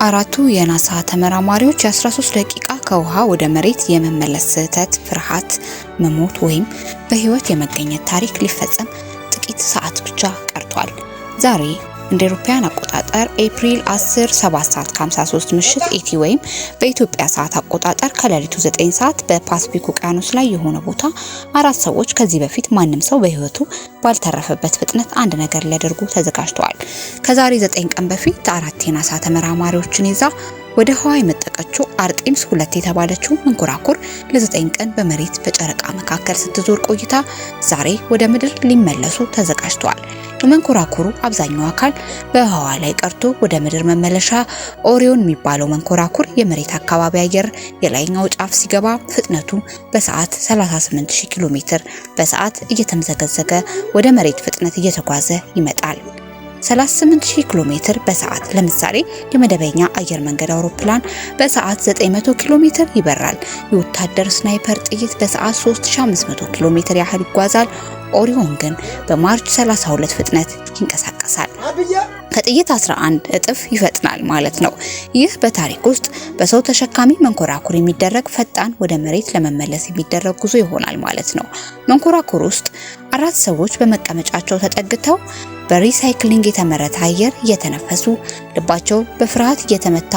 አራቱ የናሳ ተመራማሪዎች የ13 ደቂቃ ከውሃ ወደ መሬት የመመለስ ስህተት ፍርሃት መሞት ወይም በህይወት የመገኘት ታሪክ ሊፈጸም ጥቂት ሰዓት ብቻ ቀርቷል። ዛሬ እንደ አውሮፓውያን አቆጣጠር ኤፕሪል 10 7:53 ምሽት ኢቲ ወይም በኢትዮጵያ ሰዓት አቆጣጠር ከሌሊቱ 9 ሰዓት በፓሲፊክ ውቅያኖስ ላይ የሆነ ቦታ አራት ሰዎች ከዚህ በፊት ማንም ሰው በህይወቱ ባልተረፈበት ፍጥነት አንድ ነገር ሊያደርጉ ተዘጋጅተዋል። ከዛሬ 9 ቀን በፊት አራት የናሳ ተመራማሪዎችን ይዛ ወደ ህዋ የመጠቀችው አርጤምስ 2 የተባለችው መንኮራኩር ለ9 ቀን በመሬት በጨረቃ መካከል ስትዞር ቆይታ ዛሬ ወደ ምድር ሊመለሱ ተዘጋጅተዋል። የመንኮራኩሩ አብዛኛው አካል በህዋ ላይ ቀርቶ ወደ ምድር መመለሻ ኦሪዮን የሚባለው መንኮራኩር የመሬት አካባቢ አየር የላይኛው ጫፍ ሲገባ ፍጥነቱ በሰዓት 38000 ኪሎ ሜትር በሰዓት እየተምዘገዘገ ወደ መሬት ፍጥነት እየተጓዘ ይመጣል። 38000 ኪሎ ሜትር በሰዓት ለምሳሌ የመደበኛ አየር መንገድ አውሮፕላን በሰዓት 900 ኪሎ ሜትር ይበራል። የወታደር ስናይፐር ጥይት በሰዓት 3500 ኪሎ ሜትር ያህል ይጓዛል። ኦሪዮን ግን በማርች 32 ፍጥነት ይንቀሳቀሳል። ከጥይት 11 እጥፍ ይፈጥናል ማለት ነው። ይህ በታሪክ ውስጥ በሰው ተሸካሚ መንኮራኩር የሚደረግ ፈጣን ወደ መሬት ለመመለስ የሚደረግ ጉዞ ይሆናል ማለት ነው። መንኮራኩር ውስጥ አራት ሰዎች በመቀመጫቸው ተጠግተው በሪሳይክሊንግ የተመረተ አየር እየተነፈሱ ልባቸው በፍርሃት እየተመታ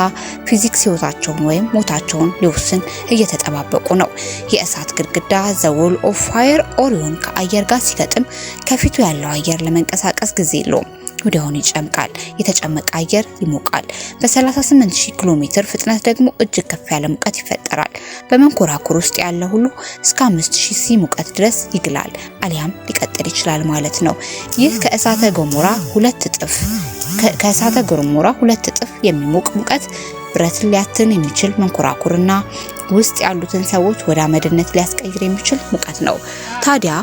ፊዚክስ ህይወታቸውን ወይም ሞታቸውን ሊወስን እየተጠባበቁ ነው። የእሳት ግድግዳ ዘ ዎል ኦፍ ፋየር ኦሪዮን ከአየር ጋር ሲገጥም ከፊቱ ያለው አየር ለመንቀሳቀስ ጊዜ የለውም። ወዲያውኑ ይጨምቃል። የተጨመቀ አየር ይሞቃል። በ38000 ኪሎ ሜትር ፍጥነት ደግሞ እጅግ ከፍ ያለ ሙቀት ይፈጠራል። በመንኮራኩር ውስጥ ያለ ሁሉ እስከ 5000 ሲ ሙቀት ድረስ ይግላል አሊያም ሊቀጥል ይችላል ማለት ነው። ይህ ከእሳተ ገሞራ ሁለት እጥፍ የሚሞቅ ሙቀት ብረትን ሊያትን የሚችል መንኮራኩርና ውስጥ ያሉትን ሰዎች ወደ አመድነት ሊያስቀይር የሚችል ሙቀት ነው። ታዲያ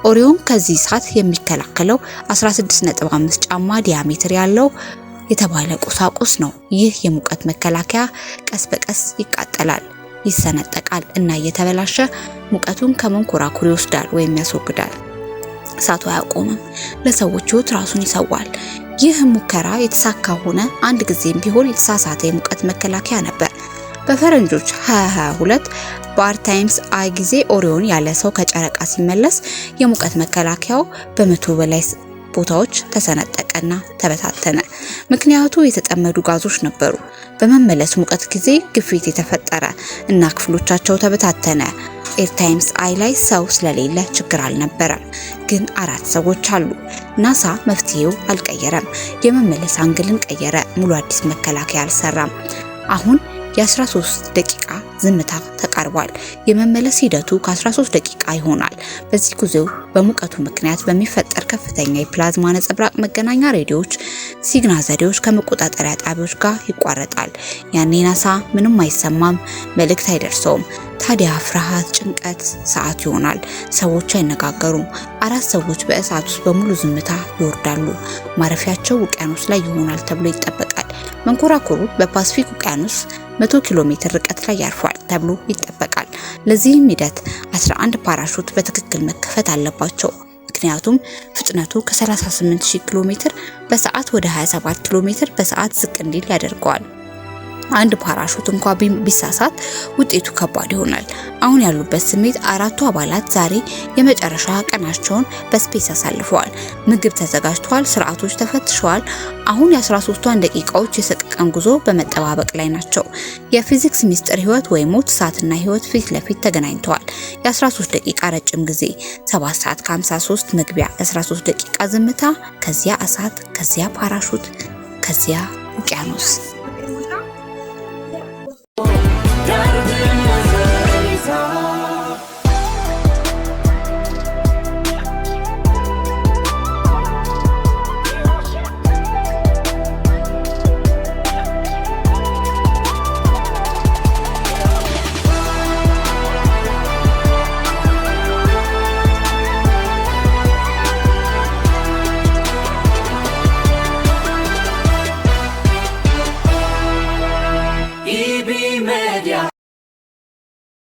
ኦሪዮን ከዚህ እሳት የሚከላከለው 16.5 ጫማ ዲያሜትር ያለው የተባለ ቁሳቁስ ነው። ይህ የሙቀት መከላከያ ቀስ በቀስ ይቃጠላል፣ ይሰነጠቃል እና እየተበላሸ ሙቀቱን ከመንኮራኩር ይወስዳል ወይም ያስወግዳል። እሳቱ አያቆምም፣ ለሰዎች ህይወት ራሱን ይሰዋል። ይህ ሙከራ የተሳካ ሆነ አንድ ጊዜም ቢሆን የተሳሳተ የሙቀት መከላከያ ነበር። በፈረንጆች 2022 በአርቴምስ አይ ጊዜ ኦሪዮን ያለ ሰው ከጨረቃ ሲመለስ የሙቀት መከላከያው በ100 በላይ ቦታዎች ተሰነጠቀና ተበታተነ። ምክንያቱ የተጠመዱ ጋዞች ነበሩ። በመመለስ ሙቀት ጊዜ ግፊት የተፈጠረ እና ክፍሎቻቸው ተበታተነ። ኤርታይምስ አይ ላይ ሰው ስለሌለ ችግር አልነበረም፣ ግን አራት ሰዎች አሉ። ናሳ መፍትሄው አልቀየረም። የመመለስ አንግልን ቀየረ። ሙሉ አዲስ መከላከያ አልሰራም። አሁን የ13 ደቂቃ ዝምታ ተቃርቧል። የመመለስ ሂደቱ ከ13 ደቂቃ ይሆናል። በዚህ ጉዞ በሙቀቱ ምክንያት በሚፈጠር ከፍተኛ የፕላዝማ ነጸብራቅ መገናኛ ሬዲዮዎች ሲግናል ዘዴዎች ከመቆጣጠሪያ ጣቢያዎች ጋር ይቋረጣል። ያኔ ናሳ ምንም አይሰማም፣ መልእክት አይደርሰውም። ታዲያ ፍርሃት፣ ጭንቀት ሰዓት ይሆናል። ሰዎች አይነጋገሩም። አራት ሰዎች በእሳት ውስጥ በሙሉ ዝምታ ይወርዳሉ። ማረፊያቸው ውቅያኖስ ላይ ይሆናል ተብሎ ይጠበቃል። መንኮራኩሩ በፓሲፊክ ውቅያኖስ 100 ኪሎ ሜትር ርቀት ላይ ያርፋል ተብሎ ይጠበቃል። ለዚህም ሂደት 11 ፓራሹት በትክክል መከፈት አለባቸው። ምክንያቱም ፍጥነቱ ከ38000 ኪሎ ሜትር በሰዓት ወደ 27 ኪሎ ሜትር በሰዓት ዝቅ እንዲል ያደርገዋል። አንድ ፓራሹት እንኳን ቢሳሳት ውጤቱ ከባድ ይሆናል። አሁን ያሉበት ስሜት አራቱ አባላት ዛሬ የመጨረሻ ቀናቸውን በስፔስ አሳልፈዋል። ምግብ ተዘጋጅቷል፣ ስርዓቶች ተፈትሸዋል። አሁን የ13 ደቂቃዎች የሰቀቀን ጉዞ በመጠባበቅ ላይ ናቸው። የፊዚክስ ሚስጥር ህይወት ወይ ሞት፣ እሳትና ህይወት ፊት ለፊት ተገናኝተዋል። የ13 ደቂቃ ረጅም ጊዜ 7:53 መግቢያ፣ 13 ደቂቃ ዝምታ፣ ከዚያ እሳት፣ ከዚያ ፓራሹት፣ ከዚያ ውቅያኖስ።